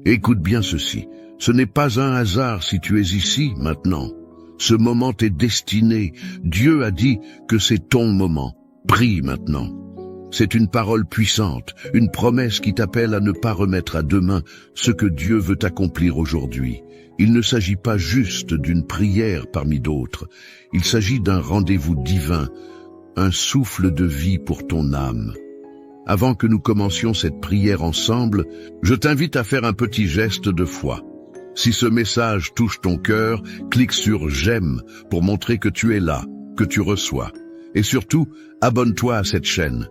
Écoute bien ceci. Ce n'est pas un hasard si tu es ici maintenant. Ce moment t'est destiné. Dieu a dit que c'est ton moment. Prie maintenant. C'est une parole puissante, une promesse qui t'appelle à ne pas remettre à demain ce que Dieu veut accomplir aujourd'hui. Il ne s'agit pas juste d'une prière parmi d'autres. Il s'agit d'un rendez-vous divin, un souffle de vie pour ton âme. Avant que nous commencions cette prière ensemble, je t'invite à faire un petit geste de foi. Si ce message touche ton cœur, clique sur « J'aime » pour montrer que tu es là, que tu reçois. Et surtout, abonne-toi à cette chaîne.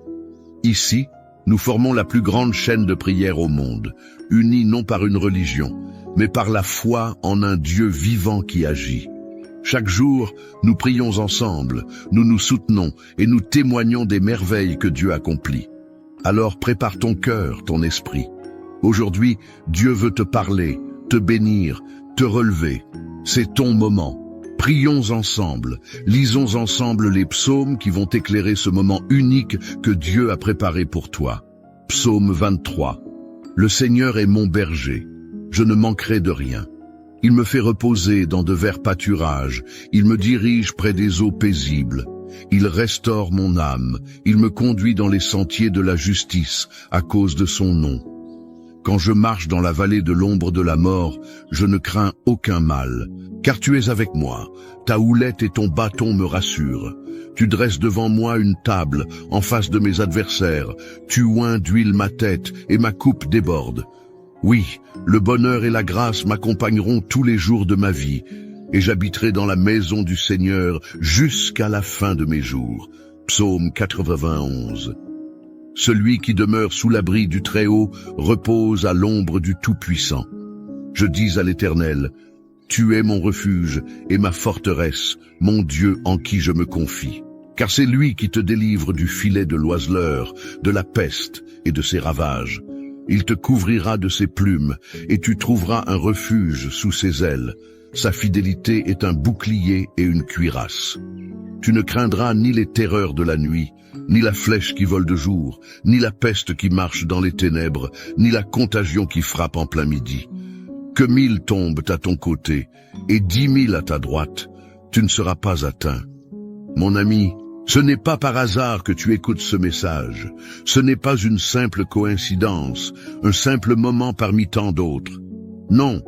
Ici, nous formons la plus grande chaîne de prière au monde, unie non par une religion, mais par la foi en un Dieu vivant qui agit. Chaque jour, nous prions ensemble, nous nous soutenons et nous témoignons des merveilles que Dieu accomplit. Alors prépare ton cœur, ton esprit. Aujourd'hui, Dieu veut te parler, te bénir, te relever. C'est ton moment. Prions ensemble, lisons ensemble les psaumes qui vont éclairer ce moment unique que Dieu a préparé pour toi. Psaume 23. Le Seigneur est mon berger, je ne manquerai de rien. Il me fait reposer dans de verts pâturages, il me dirige près des eaux paisibles. Il restaure mon âme, il me conduit dans les sentiers de la justice à cause de son nom. Quand je marche dans la vallée de l'ombre de la mort, je ne crains aucun mal, car tu es avec moi. Ta houlette et ton bâton me rassurent. Tu dresses devant moi une table en face de mes adversaires. Tu oins d'huile ma tête et ma coupe déborde. Oui, le bonheur et la grâce m'accompagneront tous les jours de ma vie, et j'habiterai dans la maison du Seigneur jusqu'à la fin de mes jours. Psaume 91. Celui qui demeure sous l'abri du Très-Haut repose à l'ombre du Tout-Puissant. Je dis à l'Éternel, tu es mon refuge et ma forteresse, mon Dieu en qui je me confie. Car c'est lui qui te délivre du filet de l'oiseleur, de la peste et de ses ravages. Il te couvrira de ses plumes et tu trouveras un refuge sous ses ailes. Sa fidélité est un bouclier et une cuirasse. Tu ne craindras ni les terreurs de la nuit, ni la flèche qui vole de jour, ni la peste qui marche dans les ténèbres, ni la contagion qui frappe en plein midi. Que 1000 tombent à ton côté et 10 000 à ta droite, tu ne seras pas atteint. Mon ami, ce n'est pas par hasard que tu écoutes ce message. Ce n'est pas une simple coïncidence, un simple moment parmi tant d'autres. Non,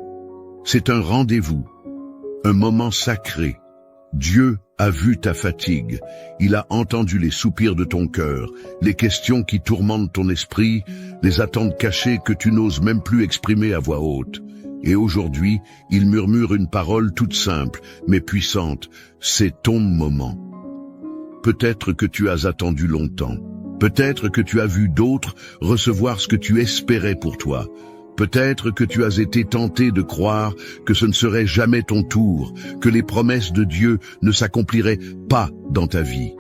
c'est un rendez-vous, un moment sacré. Dieu a vu ta fatigue, il a entendu les soupirs de ton cœur, les questions qui tourmentent ton esprit, les attentes cachées que tu n'oses même plus exprimer à voix haute. Et aujourd'hui, il murmure une parole toute simple, mais puissante, c'est ton moment. Peut-être que tu as attendu longtemps, peut-être que tu as vu d'autres recevoir ce que tu espérais pour toi. Peut-être que tu as été tenté de croire que ce ne serait jamais ton tour, que les promesses de Dieu ne s'accompliraient pas dans ta vie.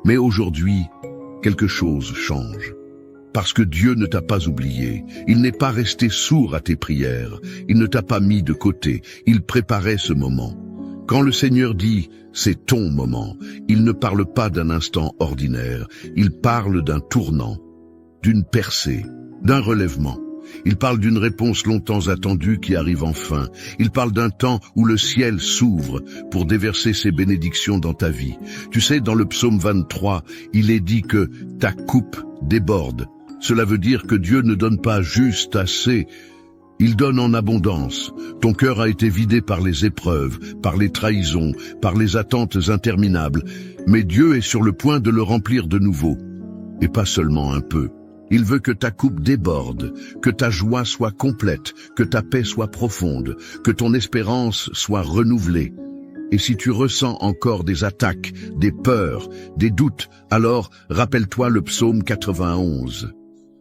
Mais aujourd'hui, quelque chose change. Parce que Dieu ne t'a pas oublié, il n'est pas resté sourd à tes prières, il ne t'a pas mis de côté, il préparait ce moment. Quand le Seigneur dit « c'est ton moment », il ne parle pas d'un instant ordinaire, il parle d'un tournant, d'une percée, d'un relèvement. Il parle d'une réponse longtemps attendue qui arrive enfin. Il parle d'un temps où le ciel s'ouvre pour déverser ses bénédictions dans ta vie. Tu sais, dans le psaume 23, il est dit que ta coupe déborde. Cela veut dire que Dieu ne donne pas juste assez, il donne en abondance. Ton cœur a été vidé par les épreuves, par les trahisons, par les attentes interminables. Mais Dieu est sur le point de le remplir de nouveau. Et pas seulement un peu. Il veut que ta coupe déborde, que ta joie soit complète, que ta paix soit profonde, que ton espérance soit renouvelée. Et si tu ressens encore des attaques, des peurs, des doutes, alors rappelle-toi le psaume 91.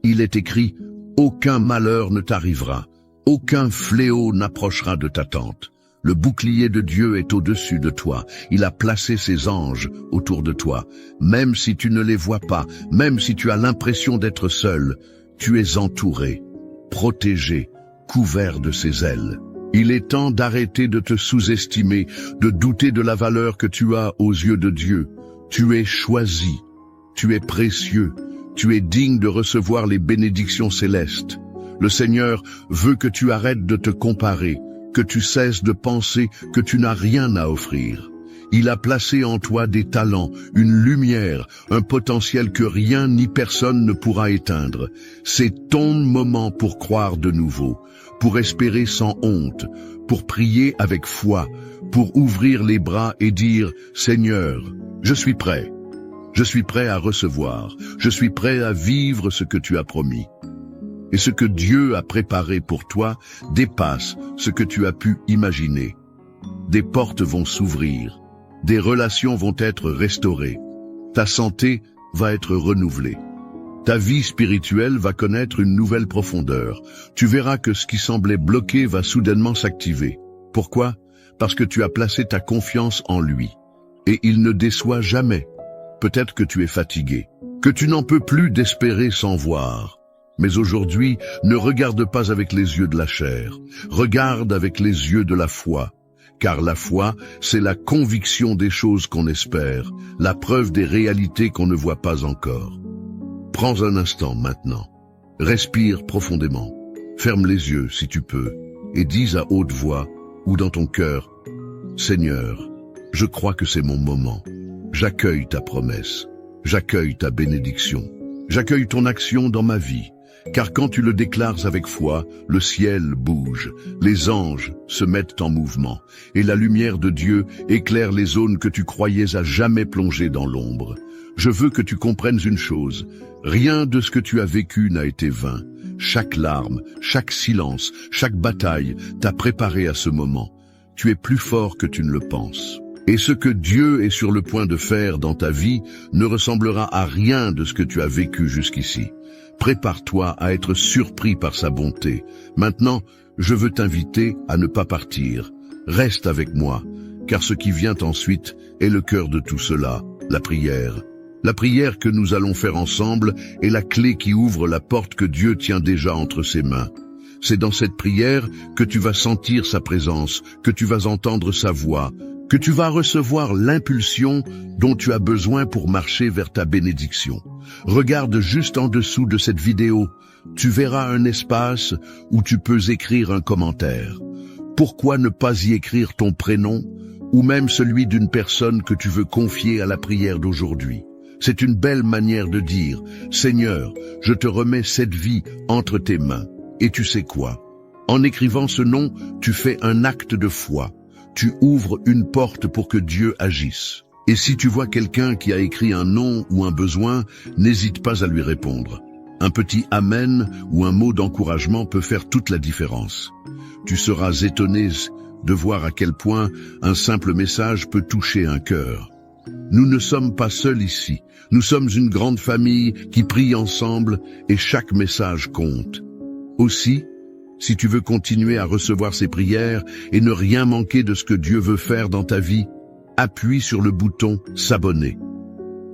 Il est écrit « Aucun malheur ne t'arrivera, aucun fléau n'approchera de ta tente. Le bouclier de Dieu est au-dessus de toi. Il a placé ses anges autour de toi. Même si tu ne les vois pas, même si tu as l'impression d'être seul, tu es entouré, protégé, couvert de ses ailes. Il est temps d'arrêter de te sous-estimer, de douter de la valeur que tu as aux yeux de Dieu. Tu es choisi, tu es précieux, tu es digne de recevoir les bénédictions célestes. Le Seigneur veut que tu arrêtes de te comparer, que tu cesses de penser que tu n'as rien à offrir. Il a placé en toi des talents, une lumière, un potentiel que rien ni personne ne pourra éteindre. C'est ton moment pour croire de nouveau, pour espérer sans honte, pour prier avec foi, pour ouvrir les bras et dire « Seigneur, je suis prêt. Je suis prêt à recevoir. Je suis prêt à vivre ce que tu as promis. » Et ce que Dieu a préparé pour toi dépasse ce que tu as pu imaginer. Des portes vont s'ouvrir. Des relations vont être restaurées. Ta santé va être renouvelée. Ta vie spirituelle va connaître une nouvelle profondeur. Tu verras que ce qui semblait bloqué va soudainement s'activer. Pourquoi? Parce que tu as placé ta confiance en lui. Et il ne déçoit jamais. Peut-être que tu es fatigué, que tu n'en peux plus d'espérer sans voir. Mais aujourd'hui, ne regarde pas avec les yeux de la chair. Regarde avec les yeux de la foi. Car la foi, c'est la conviction des choses qu'on espère, la preuve des réalités qu'on ne voit pas encore. Prends un instant maintenant. Respire profondément. Ferme les yeux si tu peux et dis à haute voix ou dans ton cœur, « Seigneur, je crois que c'est mon moment. J'accueille ta promesse. J'accueille ta bénédiction. J'accueille ton action dans ma vie. Car quand tu le déclares avec foi, le ciel bouge, les anges se mettent en mouvement, et la lumière de Dieu éclaire les zones que tu croyais à jamais plonger dans l'ombre. Je veux que tu comprennes une chose, rien de ce que tu as vécu n'a été vain. Chaque larme, chaque silence, chaque bataille t'a préparé à ce moment. Tu es plus fort que tu ne le penses. Et ce que Dieu est sur le point de faire dans ta vie ne ressemblera à rien de ce que tu as vécu jusqu'ici. Prépare-toi à être surpris par sa bonté. Maintenant, je veux t'inviter à ne pas partir. Reste avec moi, car ce qui vient ensuite est le cœur de tout cela, la prière. La prière que nous allons faire ensemble est la clé qui ouvre la porte que Dieu tient déjà entre ses mains. C'est dans cette prière que tu vas sentir sa présence, que tu vas entendre sa voix, que tu vas recevoir l'impulsion dont tu as besoin pour marcher vers ta bénédiction. Regarde juste en dessous de cette vidéo, tu verras un espace où tu peux écrire un commentaire. Pourquoi ne pas y écrire ton prénom ou même celui d'une personne que tu veux confier à la prière d'aujourd'hui? C'est une belle manière de dire « Seigneur, je te remets cette vie entre tes mains. » Et tu sais quoi? En écrivant ce nom, tu fais un acte de foi. Tu ouvres une porte pour que Dieu agisse. Et si tu vois quelqu'un qui a écrit un nom ou un besoin, n'hésite pas à lui répondre. Un petit « Amen » ou un mot d'encouragement peut faire toute la différence. Tu seras étonné de voir à quel point un simple message peut toucher un cœur. Nous ne sommes pas seuls ici. Nous sommes une grande famille qui prie ensemble et chaque message compte. Aussi, si tu veux continuer à recevoir ces prières et ne rien manquer de ce que Dieu veut faire dans ta vie, appuie sur le bouton « S'abonner ».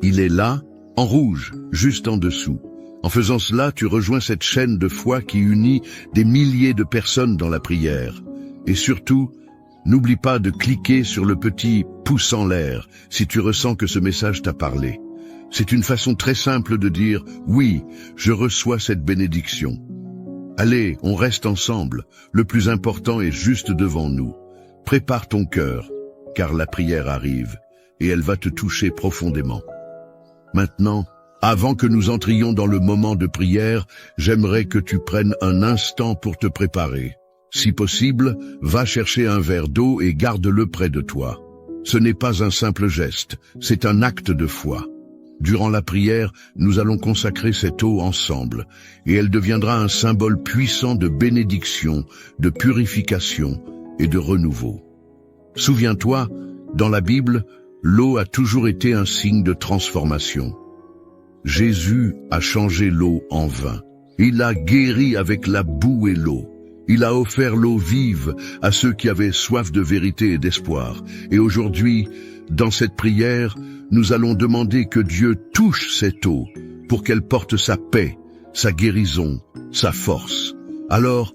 Il est là, en rouge, juste en dessous. En faisant cela, tu rejoins cette chaîne de foi qui unit des milliers de personnes dans la prière. Et surtout, n'oublie pas de cliquer sur le petit pouce en l'air si tu ressens que ce message t'a parlé. C'est une façon très simple de dire « Oui, je reçois cette bénédiction ». Allez, on reste ensemble. Le plus important est juste devant nous. Prépare ton cœur, car la prière arrive, et elle va te toucher profondément. Maintenant, avant que nous entrions dans le moment de prière, j'aimerais que tu prennes un instant pour te préparer. Si possible, va chercher un verre d'eau et garde-le près de toi. Ce n'est pas un simple geste, c'est un acte de foi. Durant la prière, nous allons consacrer cette eau ensemble, et elle deviendra un symbole puissant de bénédiction, de purification et de renouveau. Souviens-toi, dans la Bible, l'eau a toujours été un signe de transformation. Jésus a changé l'eau en vin. Il a guéri avec la boue et l'eau. Il a offert l'eau vive à ceux qui avaient soif de vérité et d'espoir. Et aujourd'hui, dans cette prière, nous allons demander que Dieu touche cette eau pour qu'elle porte sa paix, sa guérison, sa force. Alors,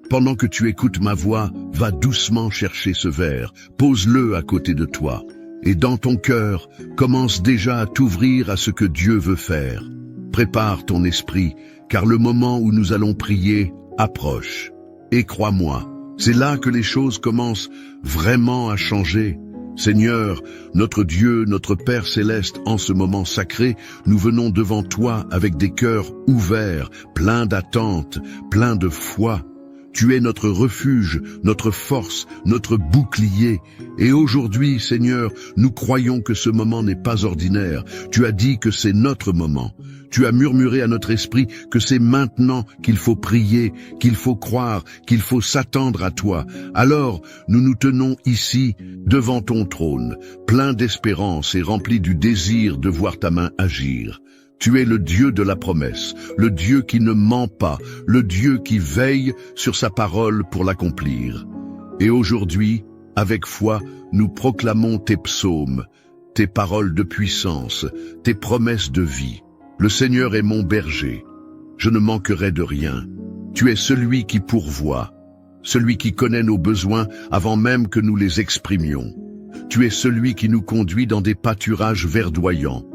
pendant que tu écoutes ma voix, va doucement chercher ce verre, pose-le à côté de toi. Et dans ton cœur, commence déjà à t'ouvrir à ce que Dieu veut faire. Prépare ton esprit, car le moment où nous allons prier approche. Et crois-moi, c'est là que les choses commencent vraiment à changer. Seigneur, notre Dieu, notre Père céleste, en ce moment sacré, nous venons devant toi avec des cœurs ouverts, pleins d'attente, pleins de foi. Tu es notre refuge, notre force, notre bouclier. Et aujourd'hui, Seigneur, nous croyons que ce moment n'est pas ordinaire. Tu as dit que c'est notre moment. Tu as murmuré à notre esprit que c'est maintenant qu'il faut prier, qu'il faut croire, qu'il faut s'attendre à toi. Alors, nous nous tenons ici, devant ton trône, pleins d'espérance et remplis du désir de voir ta main agir. Tu es le Dieu de la promesse, le Dieu qui ne ment pas, le Dieu qui veille sur sa parole pour l'accomplir. Et aujourd'hui, avec foi, nous proclamons tes psaumes, tes paroles de puissance, tes promesses de vie. Le Seigneur est mon berger, je ne manquerai de rien. Tu es celui qui pourvoit, celui qui connaît nos besoins avant même que nous les exprimions. Tu es celui qui nous conduit dans des pâturages verdoyants,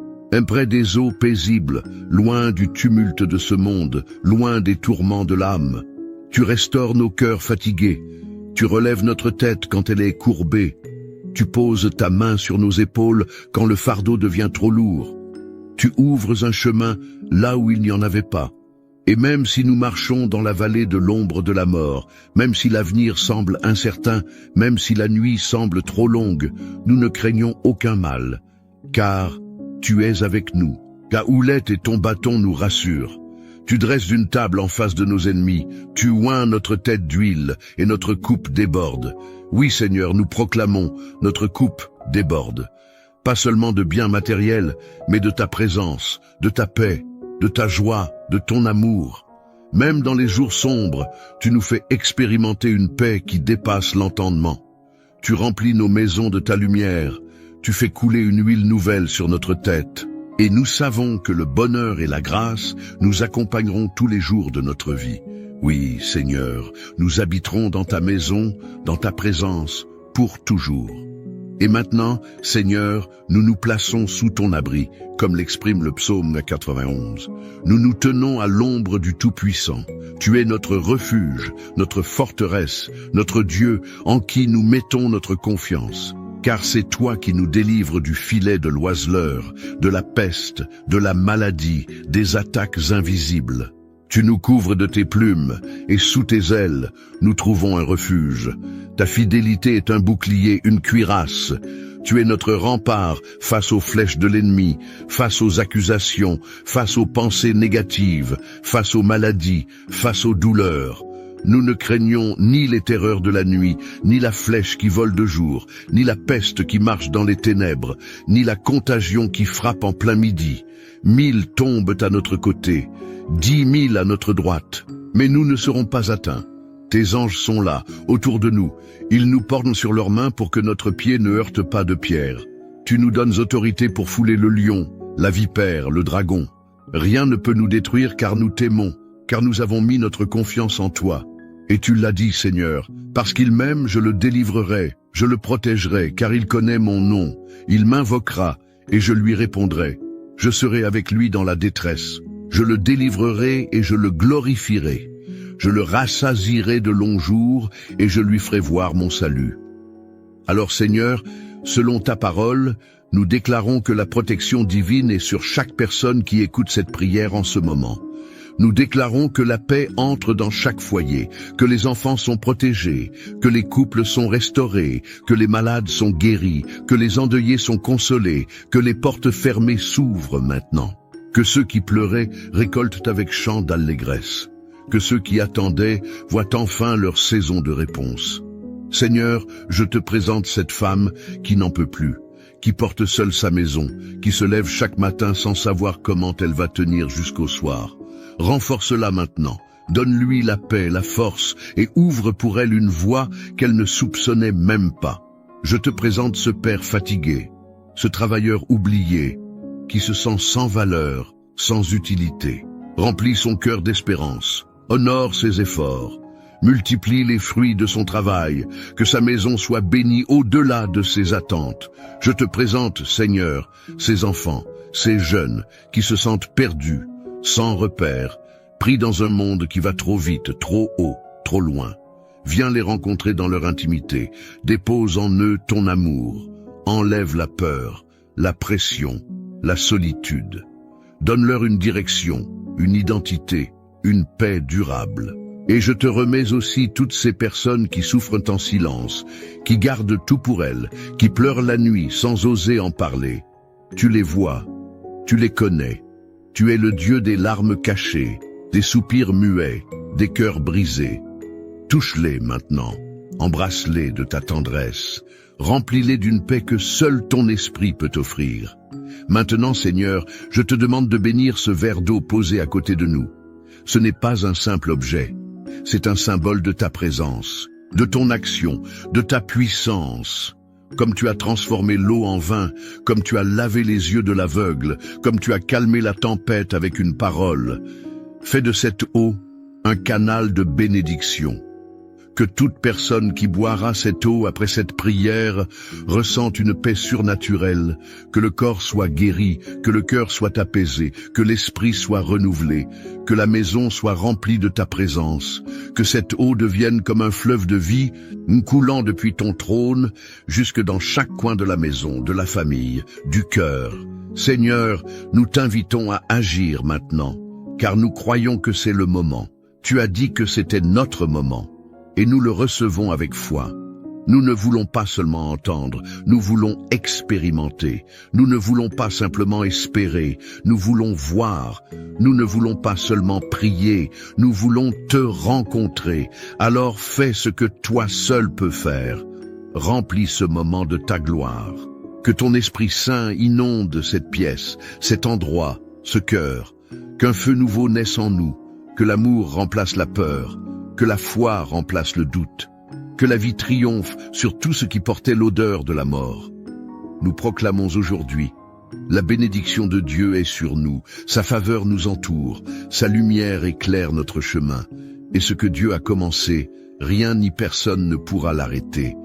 près des eaux paisibles, loin du tumulte de ce monde, loin des tourments de l'âme. Tu restaures nos cœurs fatigués, tu relèves notre tête quand elle est courbée, tu poses ta main sur nos épaules quand le fardeau devient trop lourd. Tu ouvres un chemin là où il n'y en avait pas. Et même si nous marchons dans la vallée de l'ombre de la mort, même si l'avenir semble incertain, même si la nuit semble trop longue, nous ne craignons aucun mal, car tu es avec nous. Ta houlette et ton bâton nous rassurent. Tu dresses une table en face de nos ennemis, tu oins notre tête d'huile et notre coupe déborde. Oui Seigneur, nous proclamons, notre coupe déborde. Pas seulement de biens matériels, mais de ta présence, de ta paix, de ta joie, de ton amour. Même dans les jours sombres, tu nous fais expérimenter une paix qui dépasse l'entendement. Tu remplis nos maisons de ta lumière, tu fais couler une huile nouvelle sur notre tête. Et nous savons que le bonheur et la grâce nous accompagneront tous les jours de notre vie. Oui, Seigneur, nous habiterons dans ta maison, dans ta présence, pour toujours. Et maintenant, Seigneur, nous nous plaçons sous ton abri, comme l'exprime le psaume 91. Nous nous tenons à l'ombre du Tout-Puissant. Tu es notre refuge, notre forteresse, notre Dieu en qui nous mettons notre confiance. Car c'est toi qui nous délivres du filet de l'oiseleur, de la peste, de la maladie, des attaques invisibles. Tu nous couvres de tes plumes, et sous tes ailes, nous trouvons un refuge. Ta fidélité est un bouclier, une cuirasse. Tu es notre rempart face aux flèches de l'ennemi, face aux accusations, face aux pensées négatives, face aux maladies, face aux douleurs. Nous ne craignons ni les terreurs de la nuit, ni la flèche qui vole de jour, ni la peste qui marche dans les ténèbres, ni la contagion qui frappe en plein midi. 1000 tombent à notre côté, 10 000 à notre droite, mais nous ne serons pas atteints. Tes anges sont là, autour de nous. Ils nous portent sur leurs mains pour que notre pied ne heurte pas de pierre. Tu nous donnes autorité pour fouler le lion, la vipère, le dragon. Rien ne peut nous détruire car nous t'aimons, car nous avons mis notre confiance en toi. Et tu l'as dit, Seigneur, parce qu'il m'aime, je le délivrerai, je le protégerai, car il connaît mon nom. Il m'invoquera, et je lui répondrai. Je serai avec lui dans la détresse. Je le délivrerai et je le glorifierai. Je le rassasierai de longs jours, et je lui ferai voir mon salut. Alors, Seigneur, selon ta parole, nous déclarons que la protection divine est sur chaque personne qui écoute cette prière en ce moment. Nous déclarons que la paix entre dans chaque foyer, que les enfants sont protégés, que les couples sont restaurés, que les malades sont guéris, que les endeuillés sont consolés, que les portes fermées s'ouvrent maintenant, que ceux qui pleuraient récoltent avec chant d'allégresse, que ceux qui attendaient voient enfin leur saison de réponse. Seigneur, je te présente cette femme qui n'en peut plus, qui porte seule sa maison, qui se lève chaque matin sans savoir comment elle va tenir jusqu'au soir. Renforce-la maintenant, donne-lui la paix, la force, et ouvre pour elle une voie qu'elle ne soupçonnait même pas. Je te présente ce père fatigué, ce travailleur oublié, qui se sent sans valeur, sans utilité. Remplis son cœur d'espérance, honore ses efforts, multiplie les fruits de son travail, que sa maison soit bénie au-delà de ses attentes. Je te présente, Seigneur, ces enfants, ces jeunes qui se sentent perdus, sans repère, pris dans un monde qui va trop vite, trop haut, trop loin. Viens les rencontrer dans leur intimité, dépose en eux ton amour, enlève la peur, la pression, la solitude. Donne-leur une direction, une identité, une paix durable. Et je te remets aussi toutes ces personnes qui souffrent en silence, qui gardent tout pour elles, qui pleurent la nuit sans oser en parler. Tu les vois, tu les connais. Tu es le Dieu des larmes cachées, des soupirs muets, des cœurs brisés. Touche-les maintenant, embrasse-les de ta tendresse, remplis-les d'une paix que seul ton esprit peut offrir. Maintenant, Seigneur, je te demande de bénir ce verre d'eau posé à côté de nous. Ce n'est pas un simple objet, c'est un symbole de ta présence, de ton action, de ta puissance. Comme tu as transformé l'eau en vin, comme tu as lavé les yeux de l'aveugle, comme tu as calmé la tempête avec une parole. Fais de cette eau un canal de bénédiction. Que toute personne qui boira cette eau après cette prière ressente une paix surnaturelle, que le corps soit guéri, que le cœur soit apaisé, que l'esprit soit renouvelé, que la maison soit remplie de ta présence, que cette eau devienne comme un fleuve de vie, coulant depuis ton trône jusque dans chaque coin de la maison, de la famille, du cœur. Seigneur, nous t'invitons à agir maintenant, car nous croyons que c'est le moment. Tu as dit que c'était notre moment. Et nous le recevons avec foi. Nous ne voulons pas seulement entendre, nous voulons expérimenter. Nous ne voulons pas simplement espérer, nous voulons voir. Nous ne voulons pas seulement prier, nous voulons te rencontrer. Alors fais ce que toi seul peux faire. Remplis ce moment de ta gloire. Que ton Esprit Saint inonde cette pièce, cet endroit, ce cœur. Qu'un feu nouveau naisse en nous, que l'amour remplace la peur. Que la foi remplace le doute, que la vie triomphe sur tout ce qui portait l'odeur de la mort. Nous proclamons aujourd'hui, la bénédiction de Dieu est sur nous, sa faveur nous entoure, sa lumière éclaire notre chemin, et ce que Dieu a commencé, rien ni personne ne pourra l'arrêter.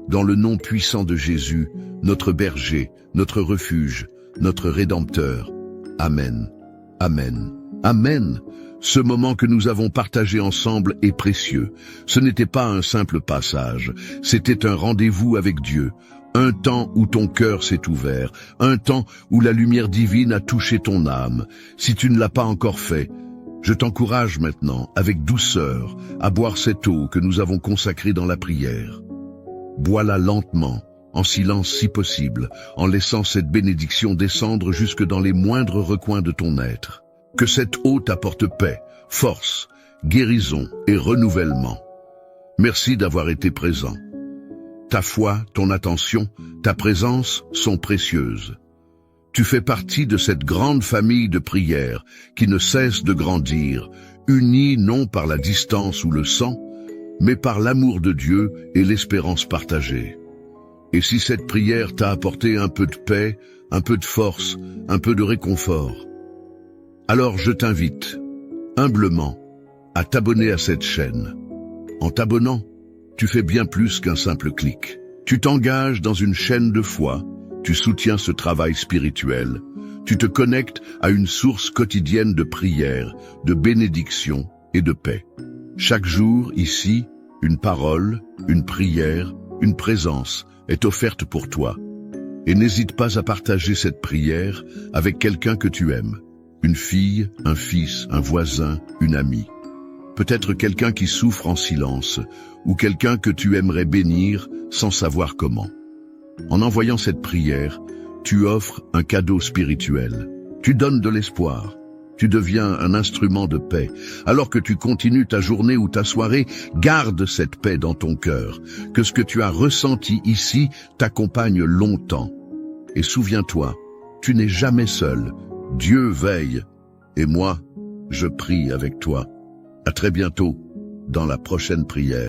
Dans le nom puissant de Jésus, notre berger, notre refuge, notre Rédempteur. Amen. Amen. Amen. Ce moment que nous avons partagé ensemble est précieux. Ce n'était pas un simple passage, c'était un rendez-vous avec Dieu. Un temps où ton cœur s'est ouvert, un temps où la lumière divine a touché ton âme. Si tu ne l'as pas encore fait, je t'encourage maintenant, avec douceur, à boire cette eau que nous avons consacrée dans la prière. Bois-la lentement, en silence si possible, en laissant cette bénédiction descendre jusque dans les moindres recoins de ton être. Que cette eau t'apporte paix, force, guérison et renouvellement. Merci d'avoir été présent. Ta foi, ton attention, ta présence sont précieuses. Tu fais partie de cette grande famille de prières qui ne cesse de grandir, unie non par la distance ou le sang, mais par l'amour de Dieu et l'espérance partagée. Et si cette prière t'a apporté un peu de paix, un peu de force, un peu de réconfort, alors je t'invite, humblement, à t'abonner à cette chaîne. En t'abonnant, tu fais bien plus qu'un simple clic. Tu t'engages dans une chaîne de foi, tu soutiens ce travail spirituel, tu te connectes à une source quotidienne de prière, de bénédiction et de paix. Chaque jour, ici, une parole, une prière, une présence est offerte pour toi. Et n'hésite pas à partager cette prière avec quelqu'un que tu aimes. Une fille, un fils, un voisin, une amie. Peut-être quelqu'un qui souffre en silence, ou quelqu'un que tu aimerais bénir sans savoir comment. En envoyant cette prière, tu offres un cadeau spirituel. Tu donnes de l'espoir. Tu deviens un instrument de paix. Alors que tu continues ta journée ou ta soirée, garde cette paix dans ton cœur. Que ce que tu as ressenti ici t'accompagne longtemps. Et souviens-toi, tu n'es jamais seul. Dieu veille, et moi, je prie avec toi. À très bientôt, dans la prochaine prière.